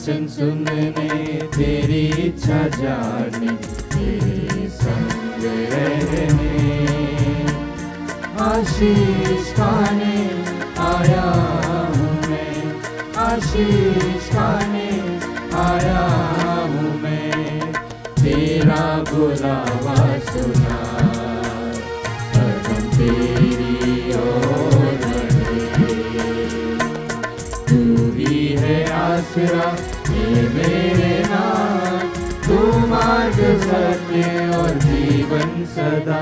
वचन सुनने, तेरी इच्छा जानने, तेरे संग रहने, आशीष पाने आया हूँ मैं, आशीष पाने आया हूँ मैं। तेरा बुलावा सुना, कदम तेरी ओर बढ़े। तू ही है आसरा ये मेरे नाथ, तू मार्ग सत्य और जीवन सदा।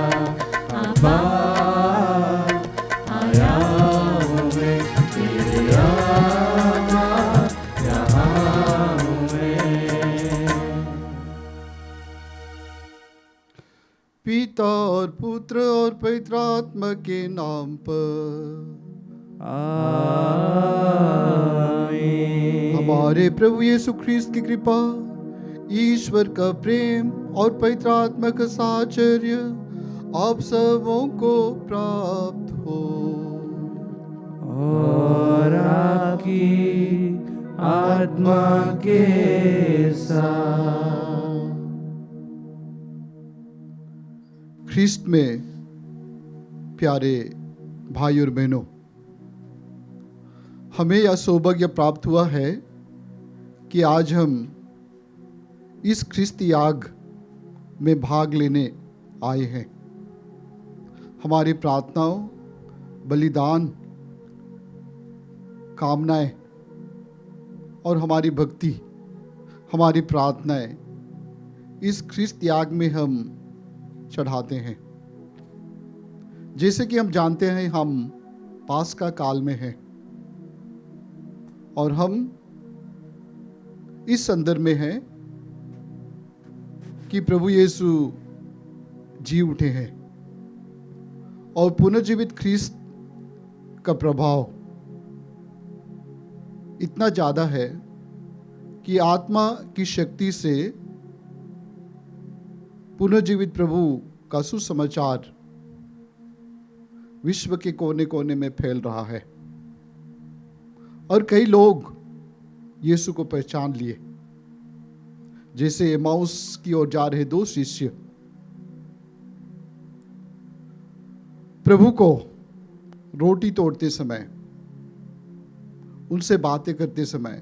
अब्बा आया हूँ मैं, तेरे अब्बा यहाँ हूँ मैं। पिता और पुत्र और पवित्र आत्मा के नाम पर आमीन। हमारे प्रभु यीशु ख्रीस्त की कृपा, ईश्वर का प्रेम और पवित्र आत्मा का साहचर्य आप सबों को प्राप्त हो। और आपकी आत्मा के साथ। ख्रीस्त में प्यारे भाई और बहनों, हमें यह सौभाग्य प्राप्त हुआ है कि आज हम इस ख्रिस्त याग में भाग लेने आए हैं। हमारी प्रार्थनाओं, बलिदान, कामनाएं और हमारी भक्ति, हमारी प्रार्थनाएं इस ख्रिस्त याग में हम चढ़ाते हैं। जैसे कि हम जानते हैं, हम पास्का काल में हैं और हम इस संदर्भ में हैं कि प्रभु यीशु जी उठे हैं और पुनर्जीवित ख्रीस्त का प्रभाव इतना ज़्यादा है कि आत्मा की शक्ति से पुनर्जीवित प्रभु का सुसमाचार विश्व के कोने कोने में फैल रहा है और कई लोग यीशु को पहचान लिए। जैसे एमाउस की ओर जा रहे दो शिष्य प्रभु को रोटी तोड़ते समय, उनसे बातें करते समय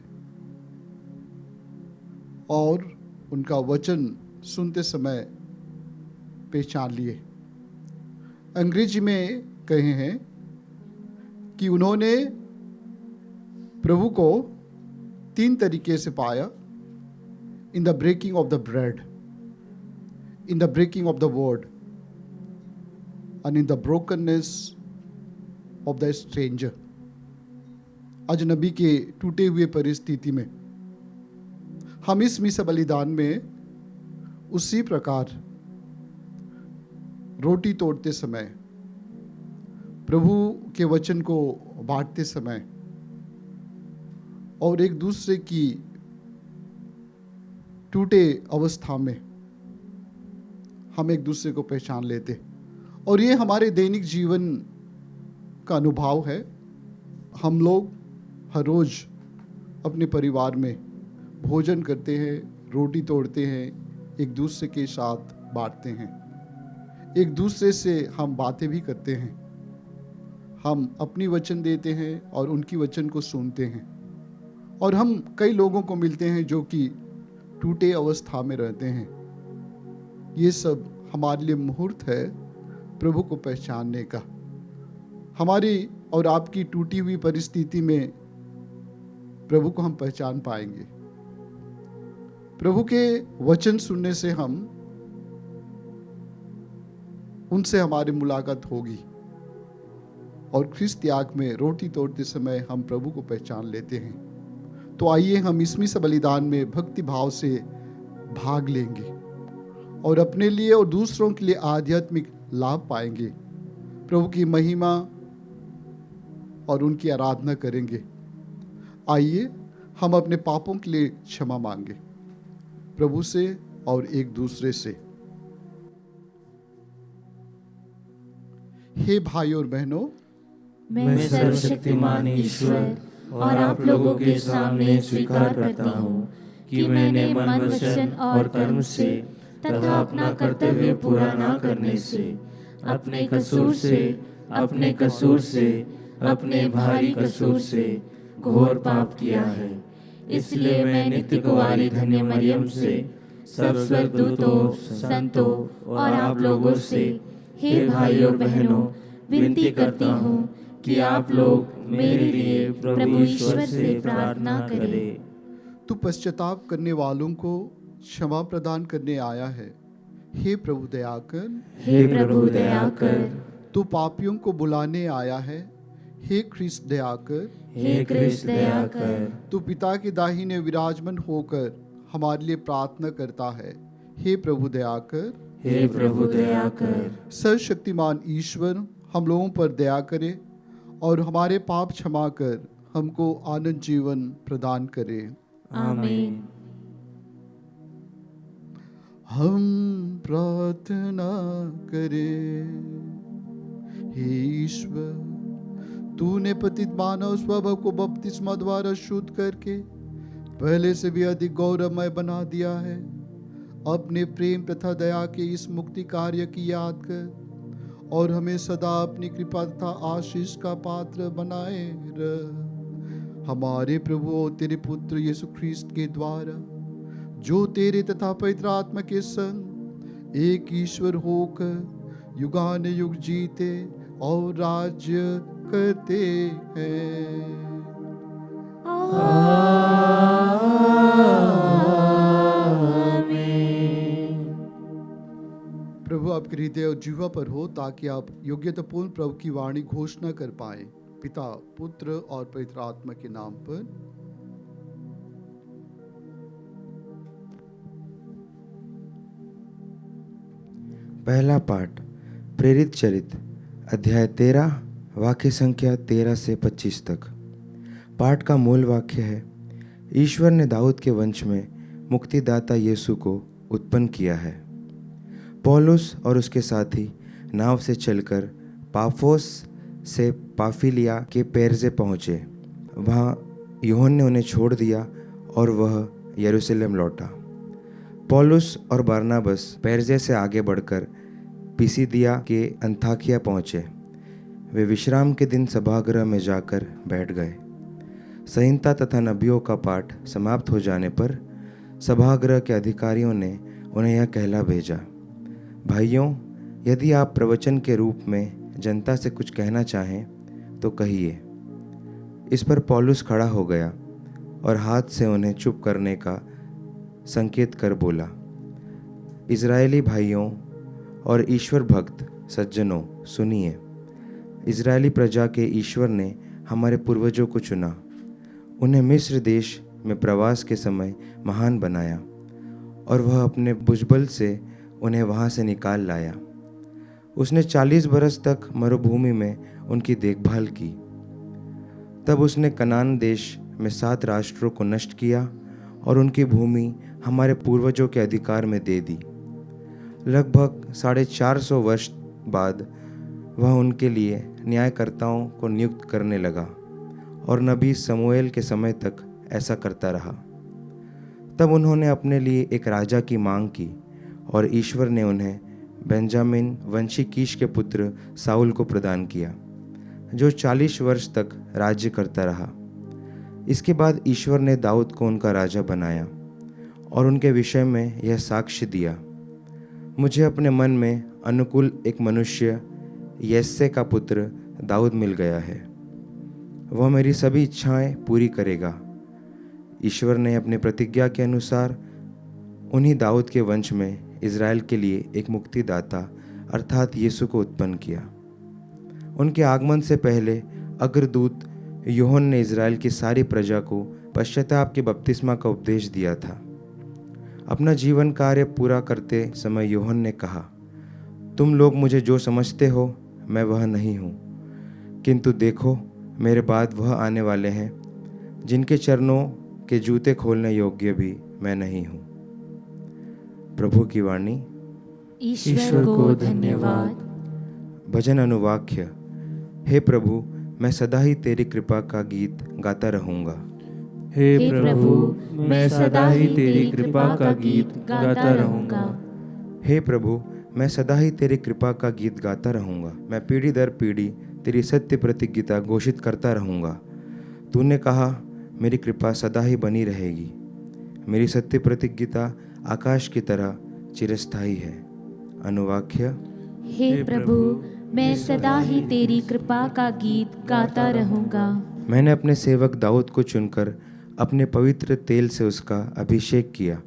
और उनका वचन सुनते समय पहचान लिए। अंग्रेजी में कहे हैं कि उन्होंने प्रभु को 3 तरीके से पाया: in the breaking of the bread, in the breaking of the word, and in the brokenness of the stranger. अजनबी के टूटे हुए परिस्थिति में हम इस मिसा बलिदान में उसी प्रकार रोटी तोड़ते समय, प्रभु के वचन को बांटते समय और एक दूसरे की टूटे अवस्था में हम एक दूसरे को पहचान लेते। और ये हमारे दैनिक जीवन का अनुभव है। हम लोग हर रोज अपने परिवार में भोजन करते हैं, रोटी तोड़ते हैं, एक दूसरे के साथ बांटते हैं, एक दूसरे से हम बातें भी करते हैं। हम अपनी वचन देते हैं और उनकी वचन को सुनते हैं। और हम कई लोगों को मिलते हैं जो कि टूटे अवस्था में रहते हैं। ये सब हमारे लिए मुहूर्त है प्रभु को पहचानने का। हमारी और आपकी टूटी हुई परिस्थिति में प्रभु को हम पहचान पाएंगे। प्रभु के वचन सुनने से हम उनसे हमारी मुलाकात होगी और ख्रिस्त याग में रोटी तोड़ते समय हम प्रभु को पहचान लेते हैं। तो आइए हम इसमें से बलिदान में भक्ति भाव से भाग लेंगे और अपने लिए और दूसरों के लिए आध्यात्मिक लाभ पाएंगे, प्रभु की महिमा और उनकी आराधना करेंगे। आइए हम अपने पापों के लिए क्षमा मांगे प्रभु से और एक दूसरे से। हे भाई और बहनों, मैं सर्वशक्तिमान ईश्वर और आप लोगों के सामने स्वीकार करता हूँ कि मैंने मन, वचन और कर्म से तथा अपना कर्तव्य पूरा न करने से अपने कसूर से अपने भारी कसूर से घोर पाप किया है। इसलिए मैं नित्य कुंवारी धन्य मरियम से सब स्वर्गदूतों, संतों और आप लोगों से, हे भाइयों बहनों, विनती करती हूँ कि आप लोग मेरे लिए प्रभु ईश्वर से प्रार्थना करें। तू पश्चाताप करने वालों को क्षमा प्रदान करने आया है। हे प्रभु दया कर। हे प्रभु दया कर। तू पापियों को बुलाने आया है। हे ख्रीस्त दया कर। हे ख्रीस्त दया कर। तू पिता की दाहिने विराजमान होकर हमारे लिए प्रार्थना करता है। हे प्रभु दया कर। हे प्रभु दया कर। सर्वशक्तिमान ईश्वर हम लोगों पर दया करे और हमारे पाप क्षमा कर हमको आनंद जीवन प्रदान करे। आमीन। हम प्रार्थना करें। हे ईश्वर, तूने पतित मानव स्वभाव को बपतिस्मा द्वारा शुद्ध करके पहले से भी अधिक गौरवमय बना दिया है। अपने प्रेम तथा दया के इस मुक्ति कार्य की याद कर और हमें सदा अपनी कृपा तथा आशीष का पात्र बनाए रह। हमारे प्रभु और तेरे पुत्र यीशु ख्रीस्त के द्वारा, जो तेरे तथा पवित्र आत्मा के संग एक ईश्वर होकर युगान युग जीते और राज्य करते हैं। प्रभु आपके हृदय और जीवा पर हो ताकि आप योग्यतापूर्ण प्रभु की वाणी घोषणा कर पाए। पिता, पुत्र और पवित्र आत्मा के नाम पर। पहला पाठ प्रेरित चरित अध्याय 13 वाक्य संख्या 13 से 25 तक। पाठ का मूल वाक्य है, ईश्वर ने दाऊद के वंश में मुक्तिदाता यीशु को उत्पन्न किया है। पौलुस और उसके साथी नाव से चलकर पाफोस से पाफिलिया के पेरजे पहुँचे। वहाँ यूहन्ना ने उन्हें छोड़ दिया और वह यरूशलेम लौटा। पौलुस और बरनबास पेरजे से आगे बढ़कर पिसिदिया के अंताकिया पहुँचे। वे विश्राम के दिन सभागृह में जाकर बैठ गए। संहिता तथा नबियों का पाठ समाप्त हो जाने पर सभागृह के अधिकारियों ने उन्हें यह कहला भेजा, भाइयों, यदि आप प्रवचन के रूप में जनता से कुछ कहना चाहें तो कहिए। इस पर पौलुस खड़ा हो गया और हाथ से उन्हें चुप करने का संकेत कर बोला, इजरायली भाइयों और ईश्वर भक्त सज्जनों, सुनिए। इजरायली प्रजा के ईश्वर ने हमारे पूर्वजों को चुना, उन्हें मिस्र देश में प्रवास के समय महान बनाया और वह अपने भुजबल से उन्हें वहाँ से निकाल लाया। उसने 40 बरस तक मरुभूमि में उनकी देखभाल की। तब उसने कनान देश में 7 राष्ट्रों को नष्ट किया और उनकी भूमि हमारे पूर्वजों के अधिकार में दे दी। लगभग 450 वर्ष बाद वह उनके लिए न्यायकर्ताओं को नियुक्त करने लगा और नबी समूएल के समय तक ऐसा करता रहा। तब उन्होंने अपने लिए एक राजा की मांग की और ईश्वर ने उन्हें बेंजामिन वंशी कीश के पुत्र साउल को प्रदान किया, जो 40 वर्ष तक राज्य करता रहा। इसके बाद ईश्वर ने दाऊद को उनका राजा बनाया और उनके विषय में यह साक्ष्य दिया, मुझे अपने मन में अनुकूल एक मनुष्य यिशै का पुत्र दाऊद मिल गया है। वह मेरी सभी इच्छाएं पूरी करेगा। ईश्वर ने अपने प्रतिज्ञा के अनुसार उन्हीं दाऊद के वंश में इज़राइल के लिए एक मुक्तिदाता अर्थात यीशु को उत्पन्न किया। उनके आगमन से पहले अग्रदूत यूहन्ना ने इज़राइल की सारी प्रजा को पश्चाताप के बपतिस्मा का उपदेश दिया था। अपना जीवन कार्य पूरा करते समय यूहन्ना ने कहा, तुम लोग मुझे जो समझते हो मैं वह नहीं हूँ, किंतु देखो मेरे बाद वह आने वाले हैं जिनके चरणों के जूते खोलने योग्य भी मैं नहीं हूँ। प्रभु की वाणी। ईश्वर को धन्यवाद। भजन अनुवाक्य। हे प्रभु, मैं सदा ही तेरी कृपा का गीत गाता रहूँगा। हे प्रभु, मैं सदा ही तेरी कृपा का गीत गाता रहूंगा। हे प्रभु, मैं सदा ही तेरी कृपा का गीत गाता रहूँगा। मैं पीढ़ी दर पीढ़ी तेरी सत्य प्रतिज्ञा घोषित करता रहूँगा। तूने कहा, मेरी कृपा सदा ही बनी रहेगी। मेरी सत्य प्रतिज्ञा आकाश की तरह चिरस्थायी है। अनुवाक्य। हे प्रभु, मैं सदा ही तेरी कृपा का गीत गाता रहूंगा। मैंने अपने सेवक दाऊद को चुनकर अपने पवित्र तेल से उसका अभिषेक किया।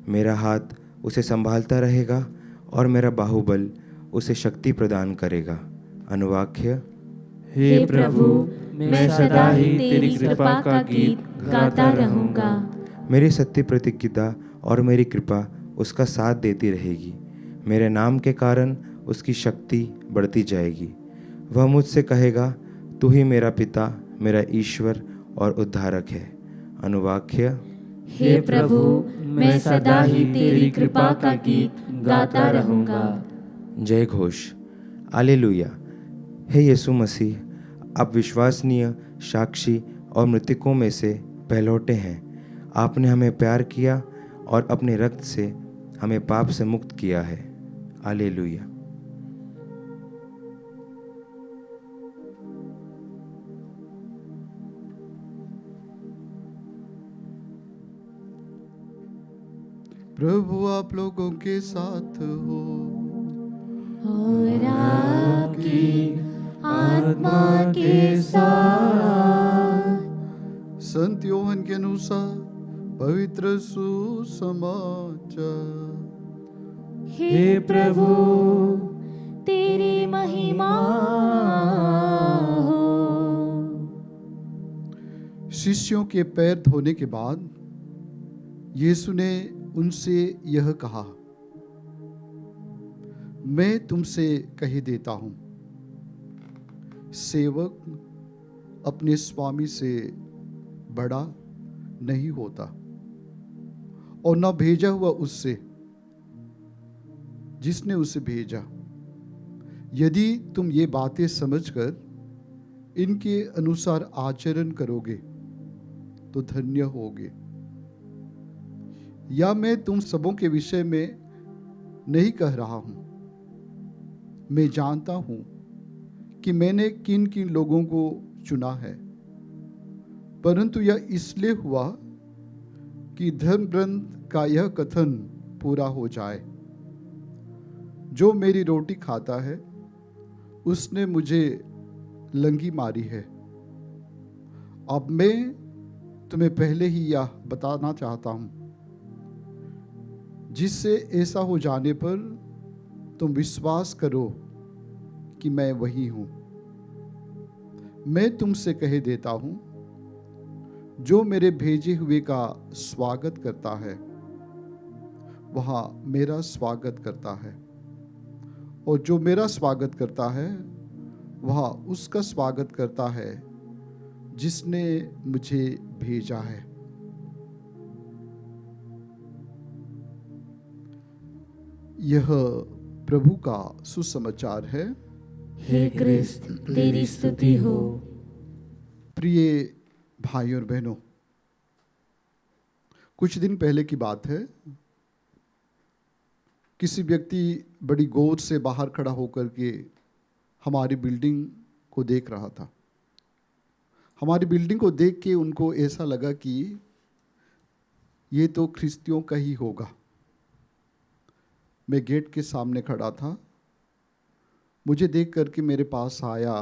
मेरा हाथ उसे संभालता रहेगा और मेरा बाहुबल उसे शक्ति प्रदान करेगा। अनुवाक्य। हे प्रभु, मैं सदा ही तेरी कृपा का गीत गाता रहूंगा। मेरी सत्य प्रतिज्ञा और मेरी कृपा उसका साथ देती रहेगी। मेरे नाम के कारण उसकी शक्ति बढ़ती जाएगी। वह मुझसे कहेगा, तू ही मेरा पिता, मेरा ईश्वर और उद्धारक है। अनुवाक्य। हे प्रभु, मैं सदा ही तेरी कृपा का गीत गाता रहूंगा। जय घोष। हालेलुया। हे यीशु मसीह, आप विश्वसनीय साक्षी और मृतकों में से पहलौठे हैं। आपने हमें प्यार किया और अपने रक्त से हमें पाप से मुक्त किया है। हालेलुया। प्रभु आप लोगों के साथ हो और आपकी आत्मा के साथ। संत योहन के अनुसार पवित्र सुसमाचार। हे प्रभु, तेरी महिमा हो। शिष्यों के पैर धोने के बाद यीशु ने उनसे यह कहा, मैं तुमसे कह देता हूं, सेवक अपने स्वामी से बड़ा नहीं होता और न भेजा हुआ उससे जिसने उसे भेजा। यदि तुम ये बातें समझकर इनके अनुसार आचरण करोगे तो धन्य होगे। या मैं तुम सबों के विषय में नहीं कह रहा हूं। मैं जानता हूं कि मैंने किन किन लोगों को चुना है, परंतु यह इसलिए हुआ कि धर्म ग्रंथ का यह कथन पूरा हो जाए, जो मेरी रोटी खाता है उसने मुझे लंगी मारी है। अब मैं तुम्हें पहले ही यह बताना चाहता हूं, जिससे ऐसा हो जाने पर तुम विश्वास करो कि मैं वही हूं। मैं तुमसे कह देता हूं, जो मेरे भेजे हुए का स्वागत करता है वह मेरा स्वागत करता है, और जो मेरा स्वागत करता है वह उसका स्वागत करता है जिसने मुझे भेजा है। यह प्रभु का सुसमाचार है। हे क्रिस्त, तेरी स्तुति हो। प्रिय भाइयों और बहनों, कुछ दिन पहले की बात है। किसी व्यक्ति बड़ी गौर से बाहर खड़ा होकर के हमारी बिल्डिंग को देख रहा था। हमारी बिल्डिंग को देख के उनको ऐसा लगा कि ये तो ख्रिस्तियों का ही होगा। मैं गेट के सामने खड़ा था। मुझे देख करके मेरे पास आया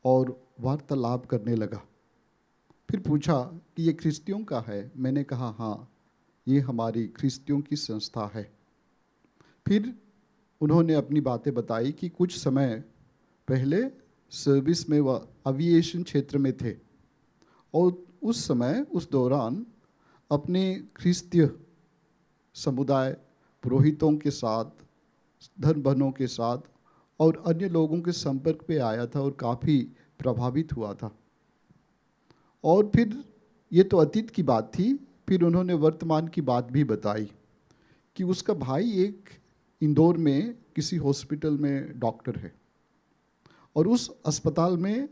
और वार्तालाप करने लगा। फिर पूछा कि ये ख्रिस्तियों का है। मैंने कहा हाँ, ये हमारी ख्रिस्तियों की संस्था है। फिर उन्होंने अपनी बातें बताई कि कुछ समय पहले सर्विस में वह एविएशन क्षेत्र में थे और उस समय, उस दौरान अपने ख्रिस्तीय समुदाय, पुरोहितों के साथ, धर्म बहनों के साथ और अन्य लोगों के संपर्क पे आया था और काफ़ी प्रभावित हुआ था। और फिर ये तो अतीत की बात थी। फिर उन्होंने वर्तमान की बात भी बताई कि उसका भाई एक इंदौर में किसी हॉस्पिटल में डॉक्टर है और उस अस्पताल में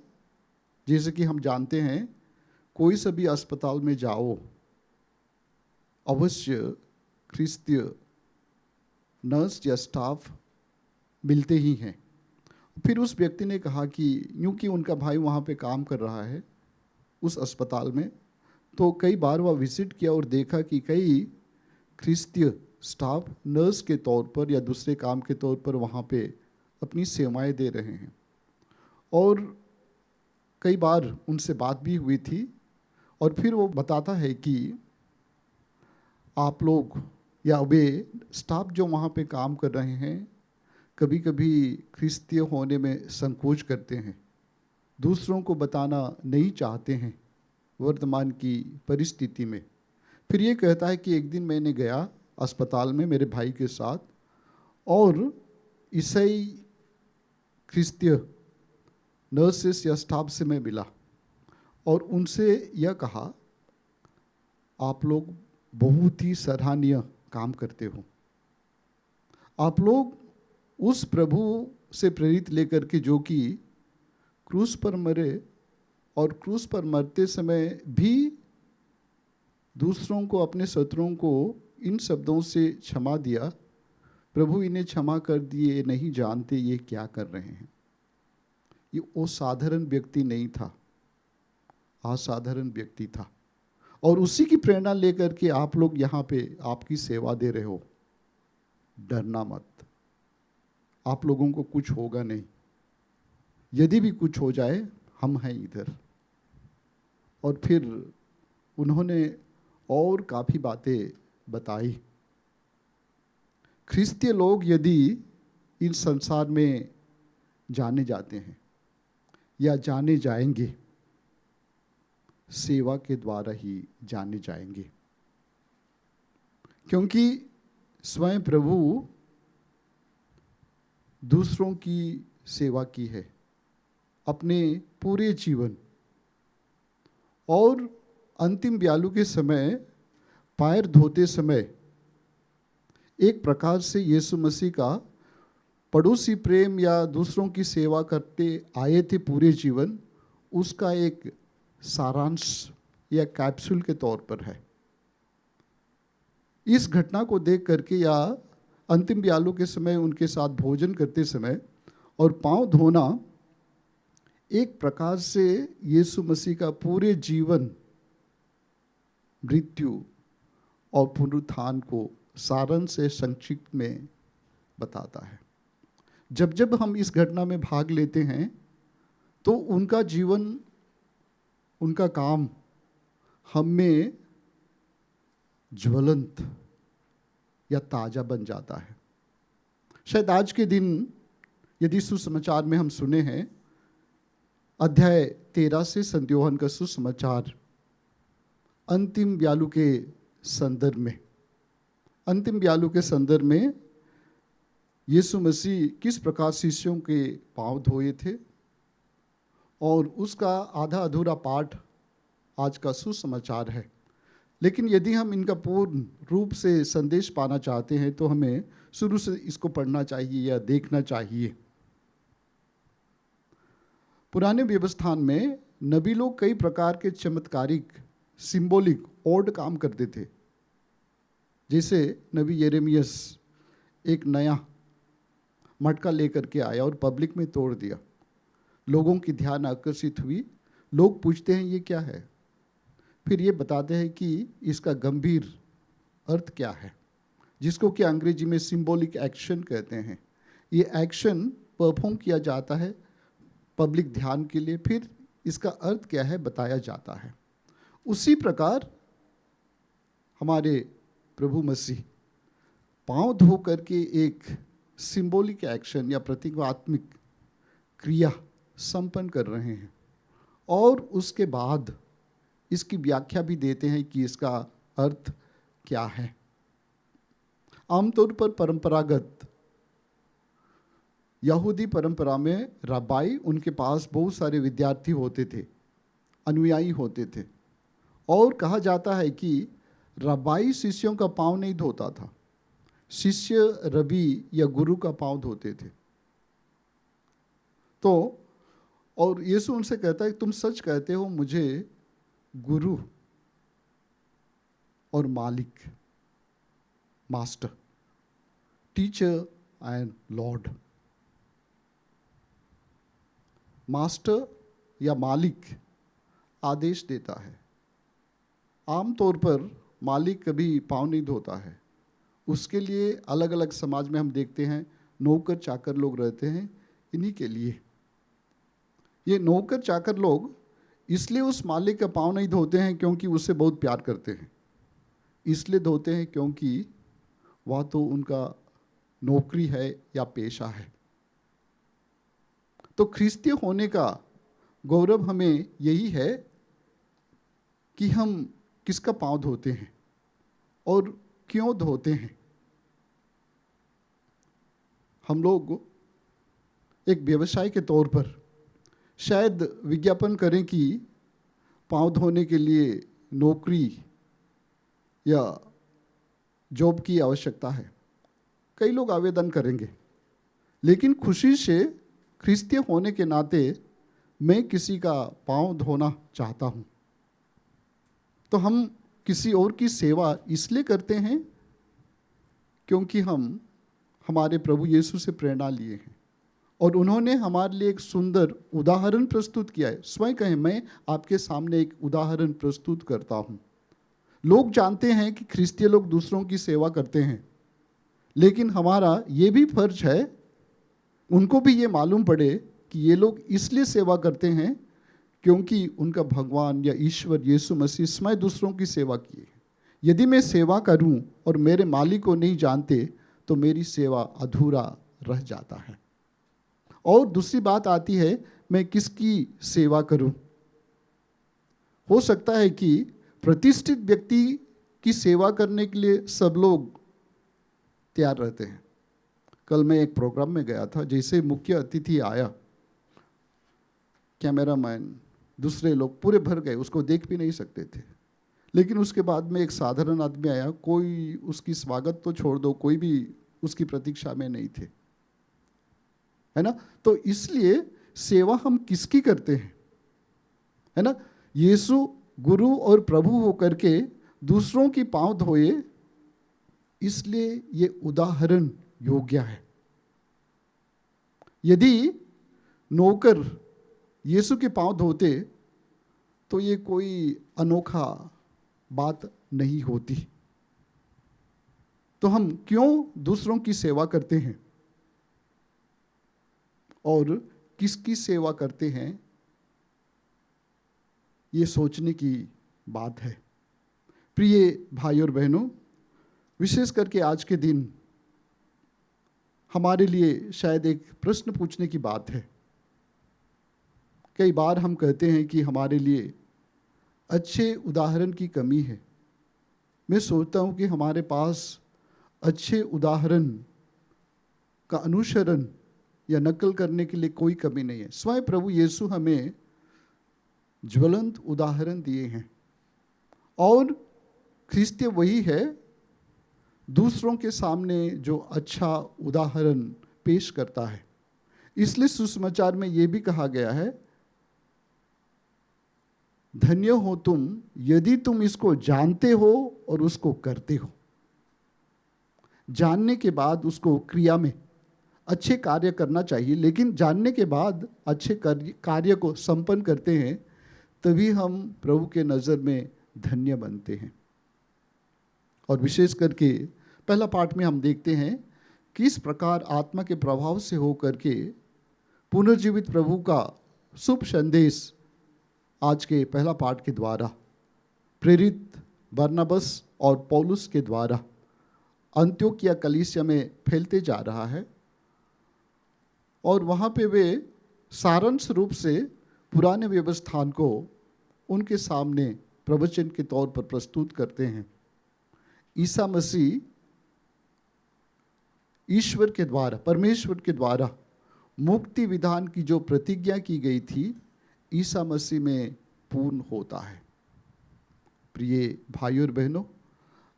जैसे कि हम जानते हैं, कोई सा भी अस्पताल में जाओ, अवश्य ख्रिस्तीय नर्स या स्टाफ मिलते ही हैं। फिर उस व्यक्ति ने कहा कि यूँ कि उनका भाई वहाँ पे काम कर रहा है उस अस्पताल में, तो कई बार वह विजिट किया और देखा कि कई ख्रिस्तीय स्टाफ नर्स के तौर पर या दूसरे काम के तौर पर वहाँ पे अपनी सेवाएं दे रहे हैं। और कई बार उनसे बात भी हुई थी, और फिर वो बताता है कि आप लोग या वे स्टाफ जो वहाँ पे काम कर रहे हैं कभी कभी ख्रिस्तीय होने में संकोच करते हैं, दूसरों को बताना नहीं चाहते हैं वर्तमान की परिस्थिति में। फिर ये कहता है कि एक दिन मैंने गया अस्पताल में मेरे भाई के साथ, और ईसाई ख्रिस्तीय नर्सेस या स्टाफ से मैं मिला और उनसे यह कहा, आप लोग बहुत ही सराहनीय काम करते हो। आप लोग उस प्रभु से प्रेरित लेकर के जो कि क्रूस पर मरे और क्रूस पर मरते समय भी दूसरों को, अपने शत्रुओं को इन शब्दों से क्षमा दिया, प्रभु इन्हें क्षमा कर दिए, नहीं जानते ये क्या कर रहे हैं। ये वो साधारण व्यक्ति नहीं था, असाधारण व्यक्ति था। और उसी की प्रेरणा लेकर के आप लोग यहाँ पे आपकी सेवा दे रहे हो। डरना मत, आप लोगों को कुछ होगा नहीं, यदि भी कुछ हो जाए हम हैं इधर। और फिर उन्होंने और काफ़ी बातें बताई। ख्रिस्तीय लोग यदि इन संसार में जाने जाते हैं या जाने जाएंगे, सेवा के द्वारा ही जाने जाएंगे, क्योंकि स्वयं प्रभु दूसरों की सेवा की है अपने पूरे जीवन। और अंतिम ब्यालू के समय पैर धोते समय एक प्रकार से यीशु मसीह का पड़ोसी प्रेम या दूसरों की सेवा करते आए थे पूरे जीवन, उसका एक सारांश या कैप्सूल के तौर पर है। इस घटना को देख करके या अंतिम ब्यालू के समय उनके साथ भोजन करते समय और पांव धोना एक प्रकार से यीशु मसीह का पूरे जीवन, मृत्यु और पुनरुत्थान को सारांश से संक्षिप्त में बताता है। जब जब हम इस घटना में भाग लेते हैं तो उनका जीवन, उनका काम हम में ज्वलंत या ताज़ा बन जाता है। शायद आज के दिन यदि सुसमाचार में हम सुने हैं अध्याय 13 से संत यूहन्ना का सुसमाचार अंतिम ब्यालू के संदर्भ में, अंतिम ब्यालू के संदर्भ में यीशु मसीह किस प्रकार शिष्यों के पांव धोए थे, और उसका आधा अधूरा पाठ आज का सुसमाचार है। लेकिन यदि हम इनका पूर्ण रूप से संदेश पाना चाहते हैं तो हमें शुरू से इसको पढ़ना चाहिए या देखना चाहिए। पुराने व्यवस्थान में नबी लोग कई प्रकार के चमत्कारिक, सिंबॉलिक, ओड काम करते थे। जैसे नबी यिर्मयाह एक नया मटका लेकर के आया और पब्लिक में तोड़ दिया, लोगों की ध्यान आकर्षित हुई, लोग पूछते हैं ये क्या है, फिर ये बताते हैं कि इसका गंभीर अर्थ क्या है, जिसको कि अंग्रेजी में सिंबॉलिक एक्शन कहते हैं। ये एक्शन परफॉर्म किया जाता है पब्लिक ध्यान के लिए, फिर इसका अर्थ क्या है बताया जाता है। उसी प्रकार हमारे प्रभु मसीह पांव धो करके एक सिंबॉलिक एक्शन या प्रतीकात्मक क्रिया संपन्न कर रहे हैं, और उसके बाद इसकी व्याख्या भी देते हैं कि इसका अर्थ क्या है। आमतौर पर परंपरागत यहूदी परंपरा में रब्बाई, उनके पास बहुत सारे विद्यार्थी होते थे, अनुयायी होते थे, और कहा जाता है कि रब्बाई शिष्यों का पांव नहीं धोता था, शिष्य रबी या गुरु का पांव धोते थे। तो और यीशु उनसे कहता है तुम सच कहते हो मुझे गुरु और मालिक, master, teacher and Lord. Master या मालिक आदेश देता है। आमतौर पर मालिक कभी पाँव नहीं धोता है। उसके लिए अलग अलग समाज में हम देखते हैं नौकर चाकर लोग रहते हैं इन्हीं के लिए। ये नौकर चाकर लोग इसलिए उस मालिक का पाँव नहीं धोते हैं क्योंकि उससे बहुत प्यार करते हैं, इसलिए धोते हैं क्योंकि वह तो उनका नौकरी है या पेशा है। तो ख्रिस्तीय होने का गौरव हमें यही है कि हम किसका पाँव धोते हैं और क्यों धोते हैं। हम लोग एक व्यवसाय के तौर पर शायद विज्ञापन करें कि पाँव धोने के लिए नौकरी या जॉब की आवश्यकता है। कई लोग आवेदन करेंगे, लेकिन खुशी से ख्रिस्तीय होने के नाते मैं किसी का पाँव धोना चाहता हूँ। तो हम किसी और की सेवा इसलिए करते हैं क्योंकि हम हमारे प्रभु यीशु से प्रेरणा लिए हैं और उन्होंने हमारे लिए एक सुंदर उदाहरण प्रस्तुत किया है। स्वयं कहें मैं आपके सामने एक उदाहरण प्रस्तुत करता हूँ। लोग जानते हैं कि ख्रिस्तीय लोग दूसरों की सेवा करते हैं, लेकिन हमारा ये भी फर्ज है उनको भी ये मालूम पड़े कि ये लोग इसलिए सेवा करते हैं क्योंकि उनका भगवान या ईश्वर यीशु मसीह स्वयं दूसरों की सेवा किए। यदि मैं सेवा करूं और मेरे मालिक को नहीं जानते तो मेरी सेवा अधूरा रह जाता है। और दूसरी बात आती है मैं किसकी सेवा करूं। हो सकता है कि प्रतिष्ठित व्यक्ति की सेवा करने के लिए सब लोग तैयार रहते हैं। कल मैं एक प्रोग्राम में गया था, जैसे मुख्य अतिथि आया, कैमरामैन दूसरे लोग पूरे भर गए, उसको देख भी नहीं सकते थे। लेकिन उसके बाद में एक साधारण आदमी आया, कोई उसकी स्वागत तो छोड़ दो, कोई भी उसकी प्रतीक्षा में नहीं थे, है ना। तो इसलिए सेवा हम किसकी करते हैं, है ना। यीशु गुरु और प्रभु होकर के दूसरों की पांव धोए, इसलिए ये उदाहरण योग्य है। यदि नौकर यीशु के पांव धोते तो ये कोई अनोखा बात नहीं होती। तो हम क्यों दूसरों की सेवा करते हैं और किसकी सेवा करते हैं, ये सोचने की बात है। प्रिय भाई और बहनों, विशेष करके आज के दिन हमारे लिए शायद एक प्रश्न पूछने की बात है। कई बार हम कहते हैं कि हमारे लिए अच्छे उदाहरण की कमी है। मैं सोचता हूँ कि हमारे पास अच्छे उदाहरण का अनुसरण या नकल करने के लिए कोई कमी नहीं है। स्वयं प्रभु यीशु हमें ज्वलंत उदाहरण दिए हैं और ख्रिस्तीय वही है दूसरों के सामने जो अच्छा उदाहरण पेश करता है। इसलिए सुसमाचार में यह भी कहा गया है, धन्य हो तुम यदि तुम इसको जानते हो और उसको करते हो। जानने के बाद उसको क्रिया में अच्छे कार्य करना चाहिए, लेकिन जानने के बाद अच्छे कार्य को संपन्न करते हैं, तभी हम प्रभु के नज़र में धन्य बनते हैं। और विशेष करके पहला पाठ में हम देखते हैं किस प्रकार आत्मा के प्रभाव से होकर के पुनर्जीवित प्रभु का शुभ संदेश आज के पहला पाठ के द्वारा प्रेरित बरनबास और पौलुस के द्वारा अंत्योकिया कलीसिया में फैलते जा रहा है। और वहाँ पे वे सारांश रूप से पुराने व्यवस्थान को उनके सामने प्रवचन के तौर पर प्रस्तुत करते हैं। ईसा मसीह ईश्वर के द्वारा, परमेश्वर के द्वारा मुक्ति विधान की जो प्रतिज्ञा की गई थी, ईसा मसीह में पूर्ण होता है। प्रिय भाइयों और बहनों,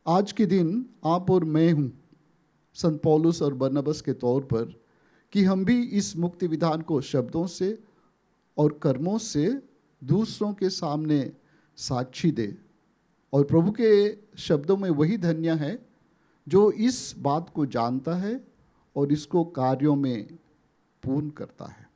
आज के दिन आप और मैं हूँ संत पौलुस और बरनबास के तौर पर कि हम भी इस मुक्ति विधान को शब्दों से और कर्मों से दूसरों के सामने साक्षी दे। और प्रभु के शब्दों में वही धन्य है जो इस बात को जानता है और इसको कार्यों में पूर्ण करता है।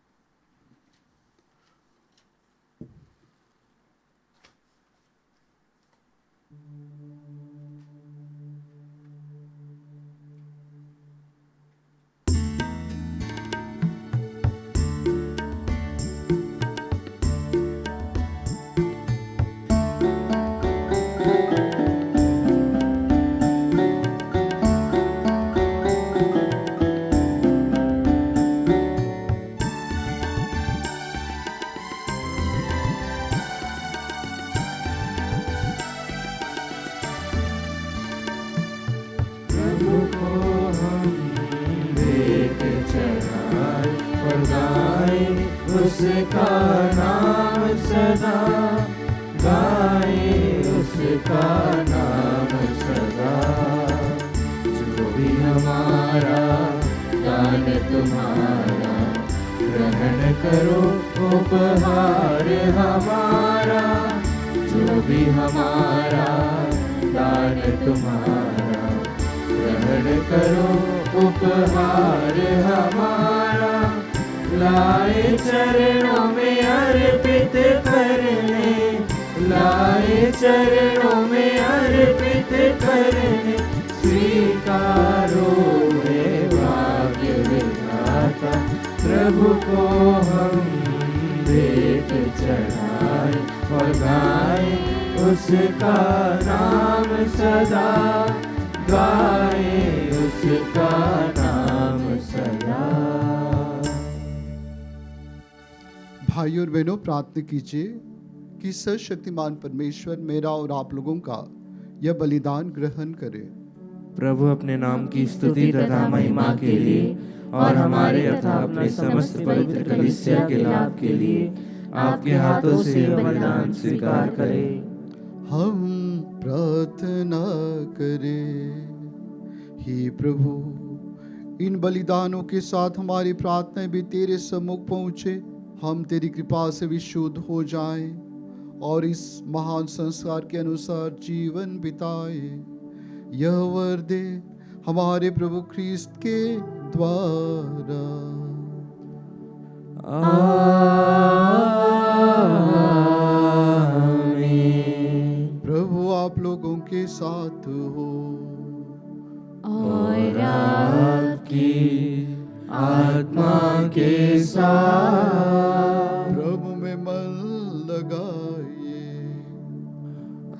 उसका नाम सदा गाए, उसका नाम सदा। जो भी हमारा दान तुम्हारा, ग्रहण करो उपहार हमारा। जो भी हमारा दान तुम्हारा, ग्रहण करो उपहार हमारा। लाए चरणों में अर्पित करने, लाए चरणों में अर्पित करने। स्वीकारो है भाग्य विधाता, प्रभु को हम भेंट चढ़ाए और गाए उसका नाम सदा। गाए उसका नाम सदा। भाइयों और बहनों, प्रार्थना कीजिए कि सर्वशक्तिमान परमेश्वर मेरा और आप लोगों का यह बलिदान ग्रहण करे। प्रभु अपने नाम की स्तुति तथा महिमा के लिए और हमारे तथा अपने समस्त पवित्र कलीसिया के लाभ के लिए आपके हाथों से यह बलिदान स्वीकार करे। हम प्रार्थना करें। हे प्रभु, इन बलिदानों के साथ हमारी प्रार्थनाएं भी तेरे सम्मुख पहुँचे। हम तेरी कृपा से विशुद्ध हो जाएं और इस महान संस्कार के अनुसार जीवन बिताएं। यह वर दे हमारे प्रभु ख्रीस्त के द्वारा। आमीन। प्रभु आप लोगों के साथ हो और आपकी आत्मा के साथ। प्रभु में मन लगाइए।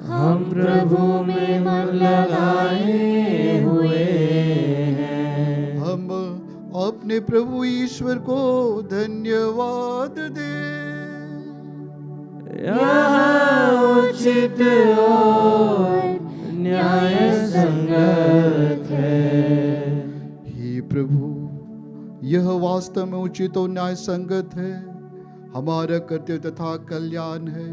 हम प्रभु में मन लगाए हुए हैं। हम अपने प्रभु ईश्वर को धन्यवाद दें। यह उचित और न्याय संगत है। हे प्रभु, यह वास्तव में उचित और न्याय संगत है। हमारा कर्तव्य तथा कल्याण है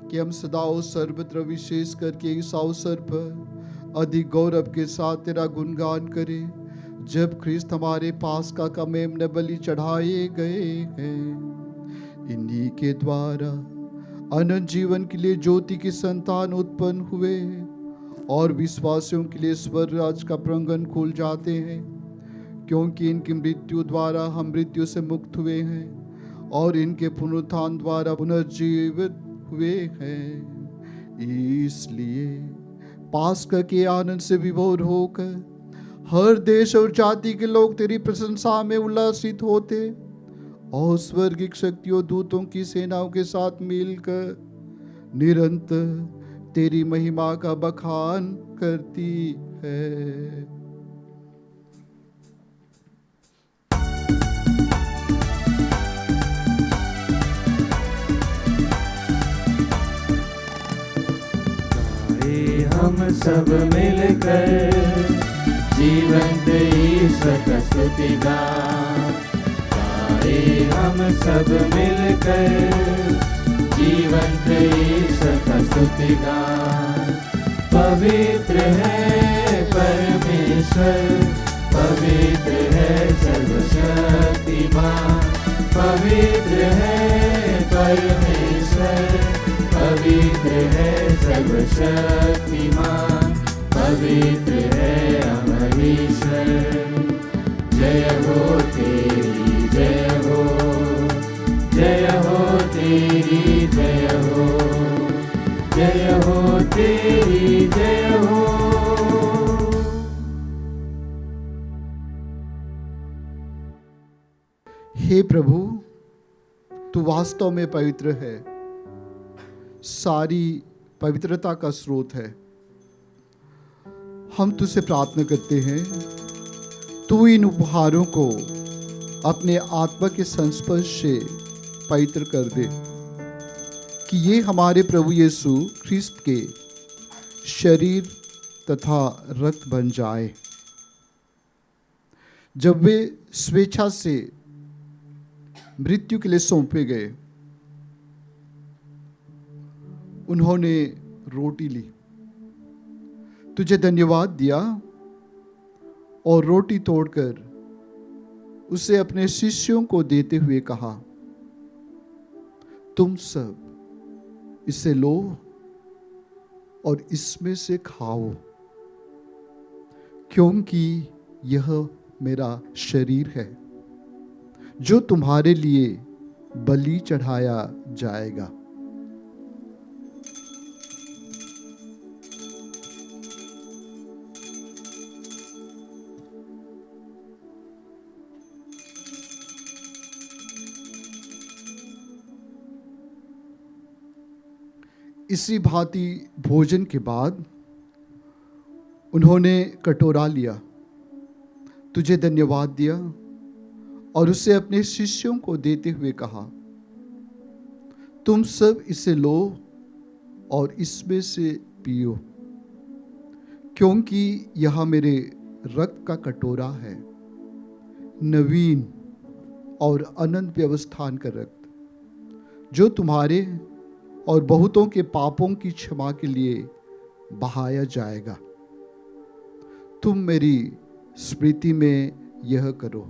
कि हम सदा और सर्वत्र, विशेष करके इस अवसर पर अधिक गौरव के साथ तेरा गुणगान करें, जब ख्रिस्त हमारे पास का मेमने बलि चढ़ाए गए हैं। इन्हीं के द्वारा अनंत जीवन के लिए ज्योति की संतान उत्पन्न हुए और विश्वासियों के लिए स्वर्ग राज का प्रांगण खुल जाते हैं, क्योंकि इनकी मृत्यु द्वारा हम मृत्यु से मुक्त हुए हैं और इनके पुनरुत्थान द्वारा पुनर्जीवित हुए हैं। इसलिए पास्का के आनंद से विभोर होकर हर देश और जाति के लोग तेरी प्रशंसा में उल्लासित होते और स्वर्गिक शक्तियों दूतों की सेनाओं के साथ मिलकर निरंतर तेरी महिमा का बखान करती है। हम सब मिलकर जीवंत ईश्वर का स्तुति गाए। हम सब मिलकर जीवंत ईश्वर का स्तुति गाए। पवित्र है परमेश्वर, पवित्र है सर्वशक्तिमान, पवित्र है परमेश्वर, पवित्र है सर्वशक्तिमान, पवित्र है अमर ईश्वर। जय हो तेरी जय हो, जय हो तेरी जय हो, जय हो तेरी जय हो। हे प्रभु, तू वास्तव में पवित्र है, सारी पवित्रता का स्रोत है। हम तुझसे प्रार्थना करते हैं, तू इन उपहारों को अपने आत्मा के संस्पर्श से पवित्र कर दे, कि ये हमारे प्रभु यीशु ख्रिस्त के शरीर तथा रक्त बन जाए। जब वे स्वेच्छा से मृत्यु के लिए सौंपे गए, उन्होंने रोटी ली, तुझे धन्यवाद दिया और रोटी तोड़कर उसे अपने शिष्यों को देते हुए कहा, तुम सब इसे लो और इसमें से खाओ, क्योंकि यह मेरा शरीर है जो तुम्हारे लिए बलि चढ़ाया जाएगा। इसी भांति भोजन के बाद उन्होंने कटोरा लिया, तुझे धन्यवाद दिया और उसे अपने शिष्यों को देते हुए कहा, तुम सब इसे लो और इसमें से पियो, क्योंकि यह मेरे रक्त का कटोरा है, नवीन और अनंत व्यवस्थान का रक्त, जो तुम्हारे और बहुतों के पापों की क्षमा के लिए बहाया जाएगा। तुम मेरी स्मृति में यह करो।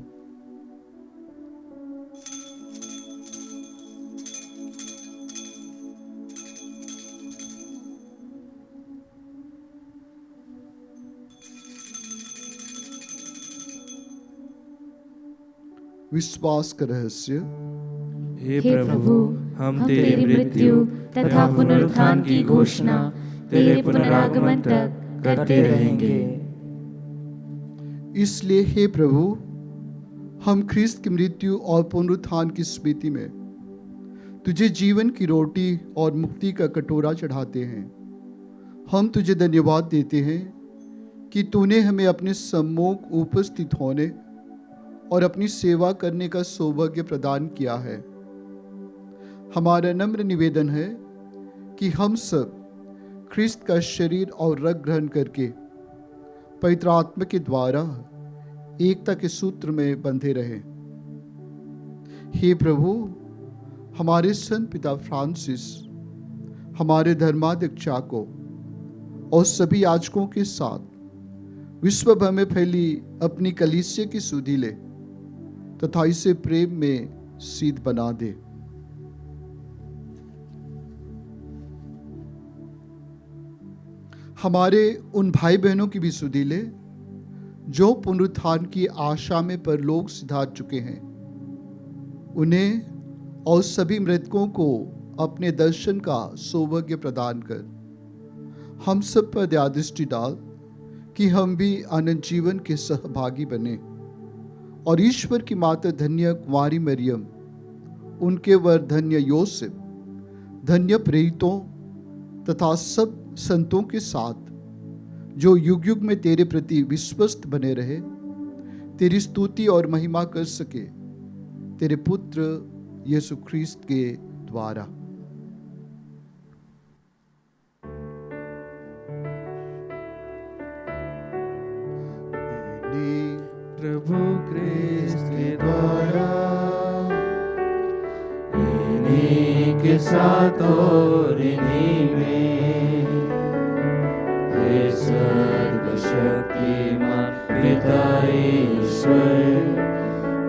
विश्वास का रहस्य। हे प्रभु, हम तेरी मृत्यु तथा पुनरुत्थान की घोषणा तेरे पुनरागमन तक करते रहेंगे। इसलिए हे प्रभु, हम ख्रिस्त की मृत्यु और पुनरुत्थान की स्मृति में तुझे जीवन की रोटी और मुक्ति का कटोरा चढ़ाते हैं। हम तुझे धन्यवाद देते हैं कि तूने हमें अपने सम्मुख उपस्थित होने और अपनी सेवा करने का सौभाग्य प्रदान किया है। हमारा नम्र निवेदन है कि हम सब ख्रिस्त का शरीर और रक्त ग्रहण करके पवित्र आत्मा के द्वारा एकता के सूत्र में बंधे रहें। हे प्रभु, हमारे संत पिता फ्रांसिस, हमारे धर्माध्यक्ष को और सभी याजकों के साथ विश्व भर में फैली अपनी कलीसिया की सुधि ले तथा इसे प्रेम में सिद्ध बना दे। हमारे उन भाई बहनों की भी सुधि ले जो पुनरुत्थान की आशा में परलोक सिधार चुके हैं। उन्हें और सभी मृतकों को अपने दर्शन का सौभाग्य प्रदान कर हम सब पर दयादृष्टि डाल कि हम भी अनंत जीवन के सहभागी बने और ईश्वर की माता धन्य कुमारी मरियम, उनके वर धन्य योसेफ, धन्य प्रेरितों तथा सब संतों के साथ जो युग युग में तेरे प्रति विश्वस्त बने रहे, तेरी स्तुति और महिमा कर सके, तेरे पुत्र यीशु ख्रिस्त के द्वारा। प्रभु ख्रिस्त के द्वारा, इन्हीं के साथ और इन्हीं में, हे सर्वशक्तिमान पिता ईश्वर,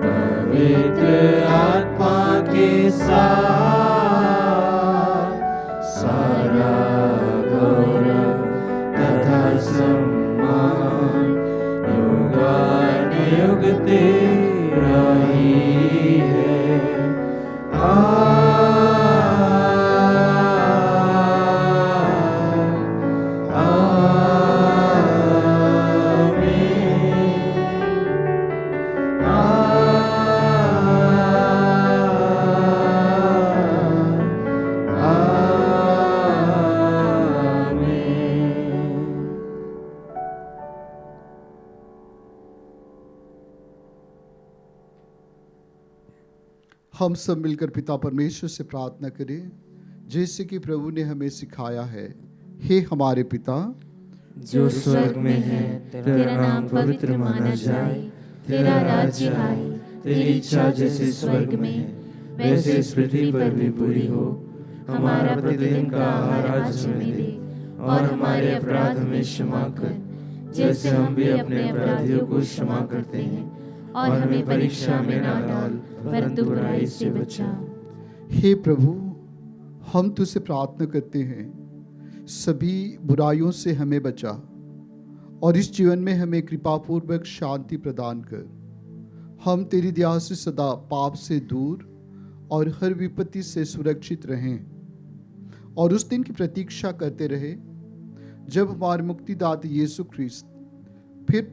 पवित्र आत्मा के साथ हम सब मिलकर पिता परमेश्वर से प्रार्थना करें जैसे कि प्रभु ने हमें सिखाया है। हे हमारे पिता जो स्वर्ग में है, तेरा नाम पवित्र माना जाए, तेरा राज्य आए, तेरी इच्छा जैसे स्वर्ग में है वैसे इस पृथ्वी पर भी पूरी हो। हमारा प्रतिदिन का आहार आज हमें दे, और हमारे अपराध हमें क्षमा कर जैसे हम भी अपने अपराधियों को क्षमा करते हैं, और हमें परीक्षा में ना डाल परंतु बुराई से बचा। हे प्रभु, हम तुझसे प्रार्थना करते हैं सभी बुराइयों से हमें बचा और इस जीवन में हमें कृपापूर्वक शांति प्रदान कर। हम तेरी दया से सदा पाप से दूर और हर विपत्ति से सुरक्षित रहें और उस दिन की प्रतीक्षा करते रहे जब हमारे मुक्तिदाता यीशु ख्रीस्त फिर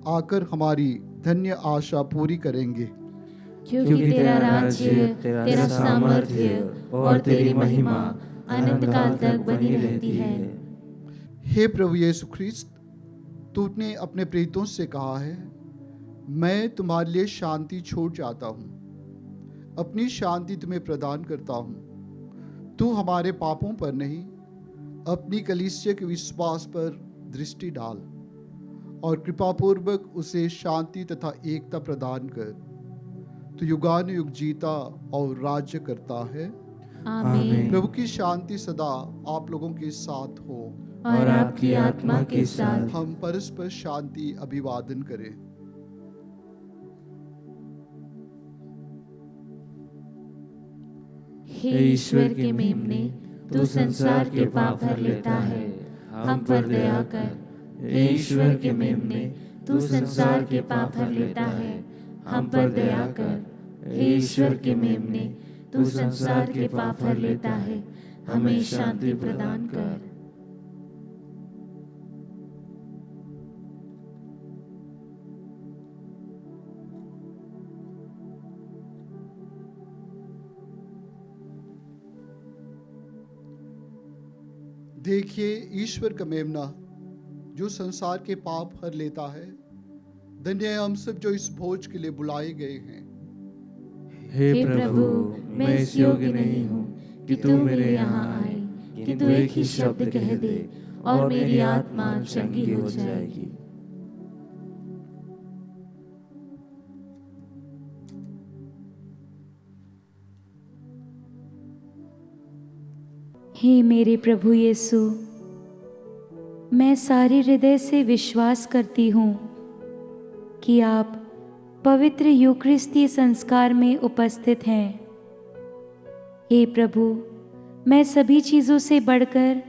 आकर हमारी धन्य आशा पूरी करेंगे। क्योंकि तेरा राज्य, तेरा सामर्थ्य और तेरी महिमा अनंत काल तक बनी रहती है। हे प्रभु यीशु ख्रीस्त, तूने अपने प्रेरितों से कहा है, मैं तुम्हारे लिए शांति छोड़ जाता हूँ, अपनी शांति तुम्हें प्रदान करता हूँ। तू हमारे पापों पर नहीं, अपनी कलीसिया के विश्वास पर दृष्टि डाल और कृपापूर्वक उसे शांति तथा एकता प्रदान कर। तू युगानुयुग जीता और राज्य करता है। आमीन। प्रभु की शांति सदा आप लोगों के साथ हो और आपकी आत्मा के साथ। हम परस्पर शांति अभिवादन करें। हे ईश्वर के मेमने, तू संसार के पाप भर लेता है, हम पर दया कर। हे ईश्वर के मेमने, तू संसार के पाप भर लेता है, हम पर दया कर। हे ईश्वर के मेमने, तू संसार के पाप भर लेता है, हमें शांति प्रदान कर। देखिए ईश्वर का मेमना जो संसार के पाप हर लेता है। धन्य है हम सब जो इस भोज के लिए बुलाए गए हैं। हे प्रभु, मैं इस योग्य नहीं हूँ कि तू मेरे यहाँ आए, किंतु एक ही शब्द कह दे और मेरी आत्मा चंगी हो जाएगी। हे मेरे प्रभु यीशु, मैं सारे हृदय से विश्वास करती हूँ कि आप पवित्र यूकरिस्ती संस्कार में उपस्थित हैं। हे प्रभु, मैं सभी चीज़ों से बढ़कर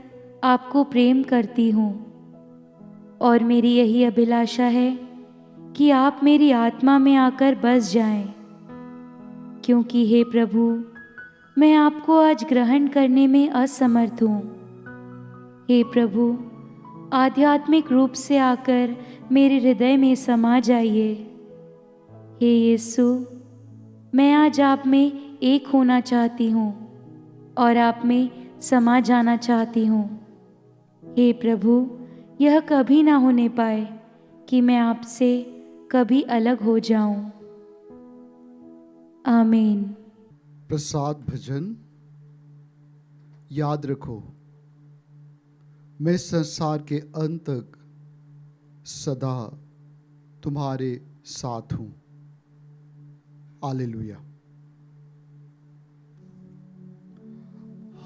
आपको प्रेम करती हूँ और मेरी यही अभिलाषा है कि आप मेरी आत्मा में आकर बस जाएं, क्योंकि हे प्रभु, मैं आपको आज ग्रहण करने में असमर्थ हूँ। हे प्रभु, आध्यात्मिक रूप से आकर मेरे हृदय में समा जाइए। हे यीशु, मैं आज आप में एक होना चाहती हूँ और आप में समा जाना चाहती हूँ। हे प्रभु, यह कभी ना होने पाए कि मैं आपसे कभी अलग हो जाऊं। आमीन। प्रसाद भजन। याद रखो, मैं संसार के अंत तक सदा तुम्हारे साथ हूं। हालेलुया।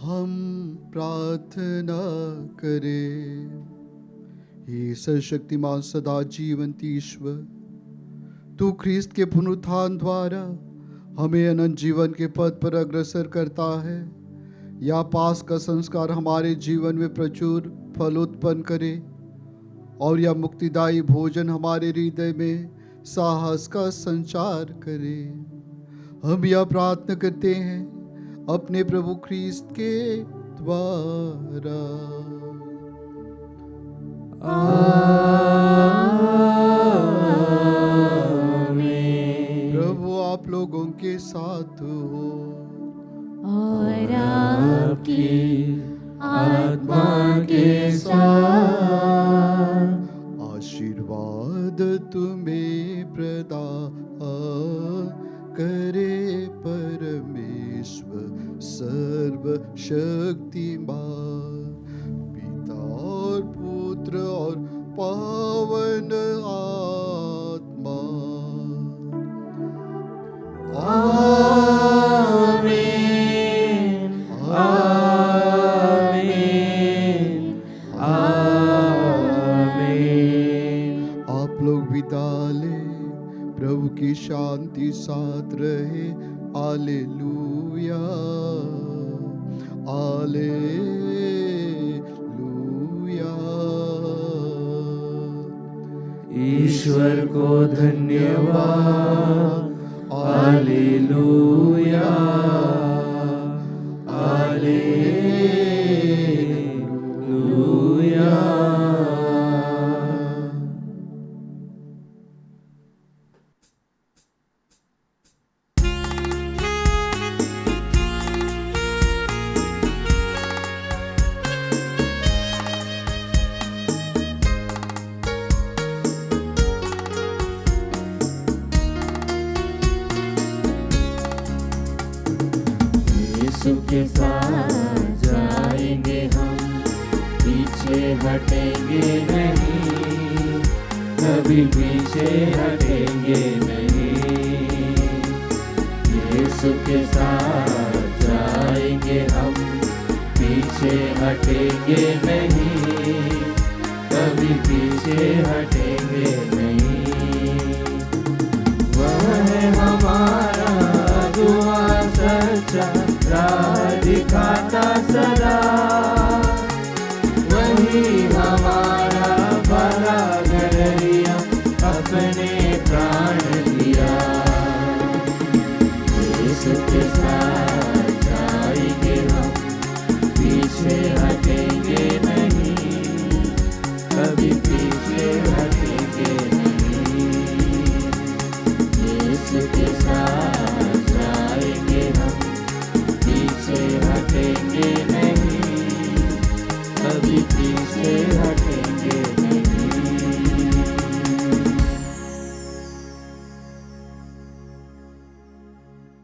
हम प्रार्थना करें। हे सर्वशक्तिमान सदा जीवंत ईश्वर, तू ख्रीस्त के पुनरुत्थान द्वारा हमें अनंत जीवन के पद पर अग्रसर करता है। या पास का संस्कार हमारे जीवन में प्रचुर फल उत्पन्न करे और यह मुक्तिदायी भोजन हमारे हृदय में साहस का संचार करे। हम यह प्रार्थना करते हैं अपने प्रभु ख्रीस्त के द्वारा। प्रभु आप लोगों के साथ हो और आपकी आत्मा के साथ। आशीर्वाद तुम्हें प्रदान करे परमेश्वर सर्वशक्तिमान, पिता और पुत्र और पावन आत्मा। आमीन, आमीन, आमीन। आप लोग बिता ले, प्रभु की शांति साथ रहे। Hallelujah, hallelujah. ईश्वर को धन्यवाद। Hallelujah, hallelujah. यीशु के साथ जाएंगे हम, पीछे हटेंगे नहीं, कभी पीछे हटेंगे नहीं। यीशु के साथ जाएंगे हम, पीछे हटेंगे नहीं, कभी पीछे हटेंगे नहीं। वह है हमारा दुआ सच्चा, राह दिखाता सदा, वही हमारा